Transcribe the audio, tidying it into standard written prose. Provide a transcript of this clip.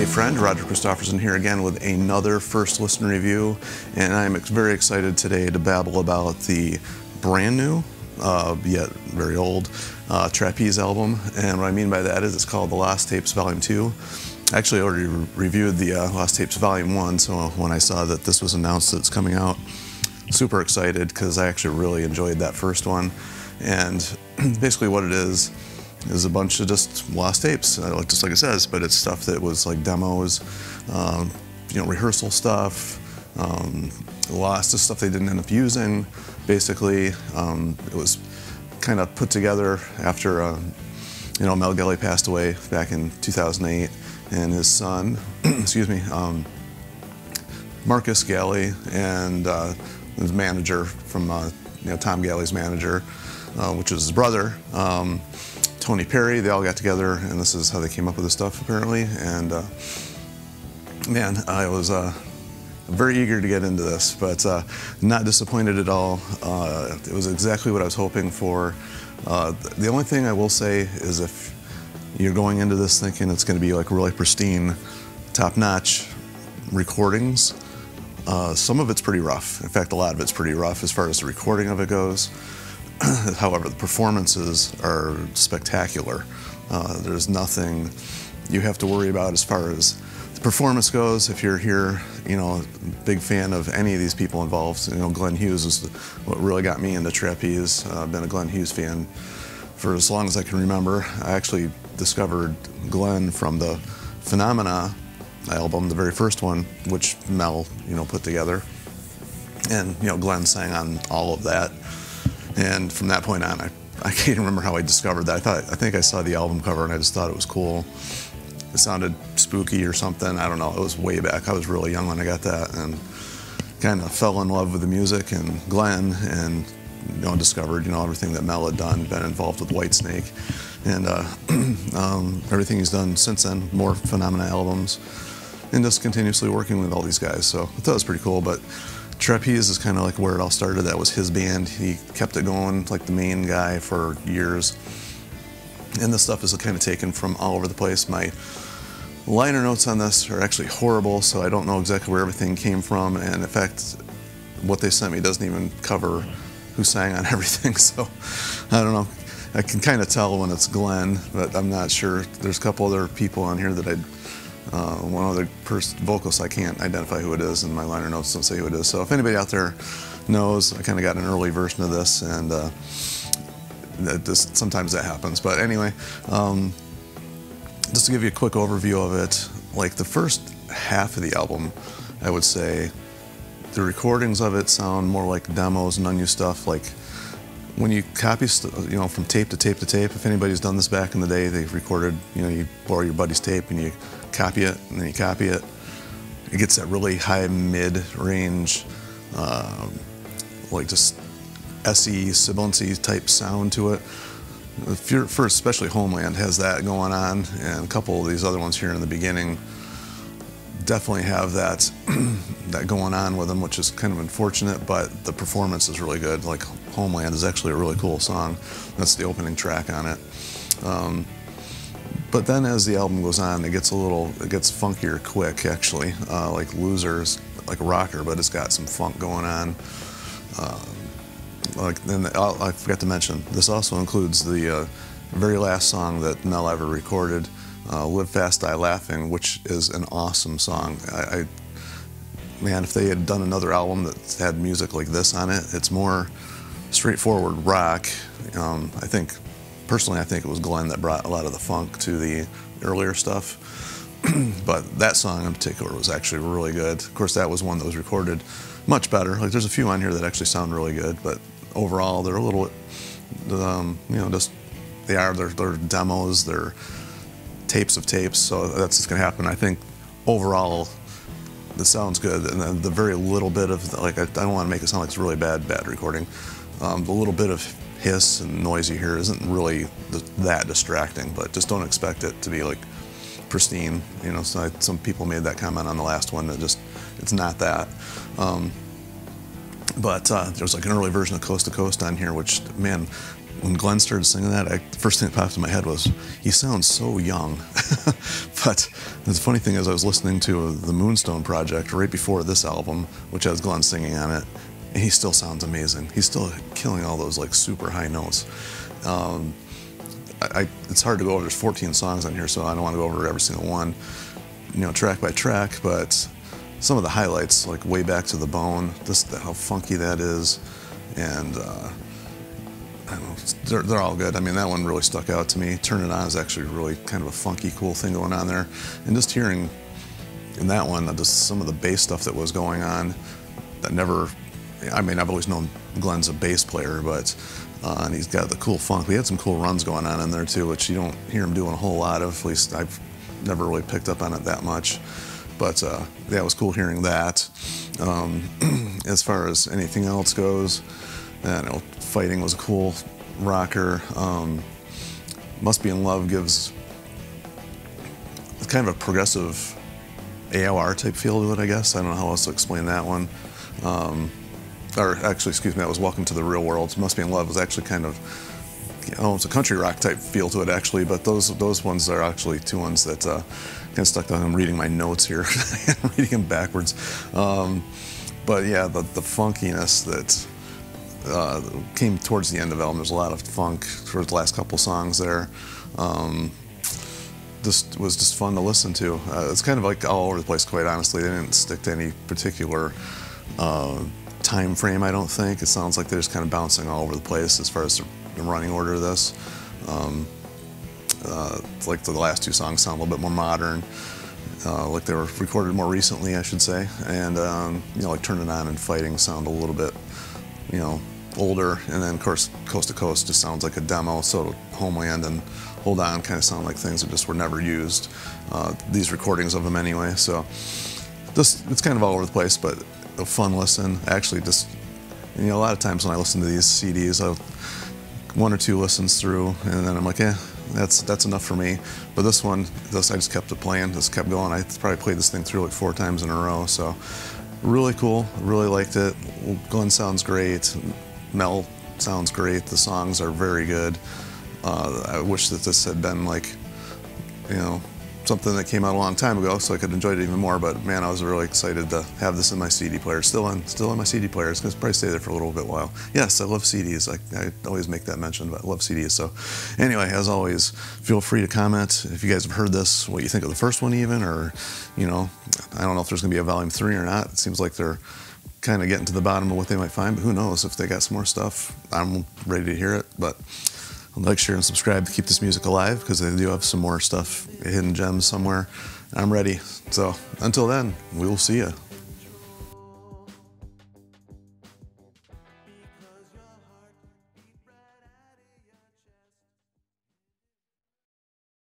friend, Roger Christofferson here again with another first listen review, and I'm very excited today to babble about the brand new, yet very old, Trapeze album. And what I mean by that is it's called The Lost Tapes Volume 2. I actually already reviewed the Lost Tapes Volume 1, so when I saw that this was announced that it's coming out, super excited because I actually really enjoyed that first one. And basically what it is a bunch of just lost tapes, just like it says, but it's stuff that was like demos, rehearsal stuff, lost to stuff they didn't end up using. Basically, it was kind of put together after, Mel Galley passed away back in 2008, and his son, excuse me, Marcus Galley and his manager from, Tom Galley's manager, which was his brother, Tony Perry, they all got together, and this is how they came up with this stuff apparently. And man, I was very eager to get into this, but not disappointed at all. It was exactly what I was hoping for. The only thing I will say is if you're going into this thinking it's going to be like really pristine, top-notch recordings, some of it's pretty rough. In fact, a lot of it's pretty rough as far as the recording of it goes. However, the performances are spectacular. There's nothing you have to worry about as far as the performance goes. If you're here, big fan of any of these people involved, Glenn Hughes is what really got me into trapeze. I've been a Glenn Hughes fan for as long as I can remember. I actually discovered Glenn from the Phenomena album, the very first one, which Mel, put together. And, Glenn sang on all of that. And from that point on, I can't remember how I discovered that. I think I saw the album cover and I just thought it was cool. It sounded spooky or something. I don't know. It was way back. I was really young when I got that, and kind of fell in love with the music and Glenn, and discovered everything that Mel had done, been involved with Whitesnake, and everything he's done since then. More Phenomena albums, and just continuously working with all these guys. So I thought it was pretty cool. But Trapeze is kind of like where it all started. That was his band. He kept it going, like the main guy for years. And this stuff is kind of taken from all over the place. My liner notes on this are actually horrible, so I don't know exactly where everything came from. And in fact, what they sent me doesn't even cover who sang on everything. So I don't know. I can kind of tell when it's Glenn, but I'm not sure. There's a couple other people on here that one other vocalist, I can't identify who it is, and my liner notes don't say who it is. So if anybody out there knows, I kind of got an early version of this, and sometimes that happens. But anyway, just to give you a quick overview of it, like the first half of the album, I would say the recordings of it sound more like demos and unused stuff. Like when you copy, from tape to tape to tape, if anybody's done this back in the day, they've recorded, you borrow your buddy's tape and you copy it, and then you copy it. It gets that really high mid-range, like just SE, sibilancy type sound to it. First, especially Homeland has that going on, and a couple of these other ones here in the beginning definitely have that that going on with them, which is kind of unfortunate, but the performance is really good. Like Homeland is actually a really cool song. That's the opening track on it. But then as the album goes on, it gets funkier quick, actually. Like Loser's like a rocker, but it's got some funk going on. I forgot to mention, this also includes the very last song that Mel ever recorded, Live Fast, Die Laughing, which is an awesome song. Man, if they had done another album that had music like this on it, it's more straightforward rock. Personally, I think it was Glenn that brought a lot of the funk to the earlier stuff. But that song in particular was actually really good. Of course, that was one that was recorded much better. Like there's a few on here that actually sound really good, but overall they're a little, they're demos, they're tapes of tapes, so that's what's gonna happen. I think overall this sounds good, and then the very little bit of, like, I don't want to make it sound like it's really bad recording. The little bit of hiss and noise you hear isn't really that distracting, but just don't expect it to be like pristine. So some people made that comment on the last one that it's not that. But there's like an early version of Coast to Coast on here, which, man, when Glenn started singing that, the first thing that popped in my head was, he sounds so young. But the funny thing is, I was listening to the Moonstone Project right before this album, which has Glenn singing on it, and he still sounds amazing. He's still killing all those like super high notes. It's hard to go over, there's 14 songs on here, so I don't want to go over every single one, you know, track by track, but some of the highlights, like Way Back to the Bone, how funky that is, and I don't know, they're all good. I mean, that one really stuck out to me. Turn It On is actually really kind of a funky, cool thing going on there. And just hearing in that one, just some of the bass stuff that was going on that never, I mean, I've always known Glenn's a bass player, but, and he's got the cool funk. We had some cool runs going on in there too, which you don't hear him doing a whole lot of, at least I've never really picked up on it that much. But yeah, it was cool hearing that. As far as anything else goes, I know Fighting was a cool rocker. Must Be in Love gives kind of a progressive AOR type feel to it, I guess. I don't know how else to explain that one. Or actually, excuse me, that was Welcome to the Real World. Must Be in Love was actually kind of, it's a country rock type feel to it actually, but those ones are actually two ones that kind of stuck out. I'm reading my notes here, I'm reading them backwards. But yeah, the funkiness that came towards the end of the album. There's a lot of funk towards the last couple songs there. This was just fun to listen to. It's kind of like all over the place, quite honestly. They didn't stick to any particular time frame, I don't think. It sounds like they're just kind of bouncing all over the place as far as the running order of this. Like the last two songs sound a little bit more modern, like they were recorded more recently, I should say. And you know, like Turn It On and Fighting sound a little bit, you know, older. And then of course Coast to Coast just sounds like a demo. So Homeland and Hold On kind of sound like things that just were never used, these recordings of them anyway. So just, it's kind of all over the place, but a fun listen. Actually, just, you know, a lot of times when I listen to these CDs, I'll one or two listens through, and then I'm like, that's enough for me. But this one, I just kept it playing, just kept going. I probably played this thing through like 4 times in a row. So really cool, really liked it. Glenn sounds great, Mel sounds great. The songs are very good. I wish that this had been like, you know, something that came out a long time ago, so I could enjoy it even more. But man, I was really excited to have this in my CD player. Still in my CD player. It's going to probably stay there for a little bit while. Yes, I love CDs. I always make that mention, but I love CDs. So anyway, as always, feel free to comment if you guys have heard this, what you think of the first one even, or, you know, I don't know if there's going to be a volume 3 or not. It seems like they're kind of getting to the bottom of what they might find, but who knows if they got some more stuff. I'm ready to hear it, but like, share, and subscribe to keep this music alive, because they do have some more stuff, hidden gems somewhere. I'm ready. So until then, we will see you.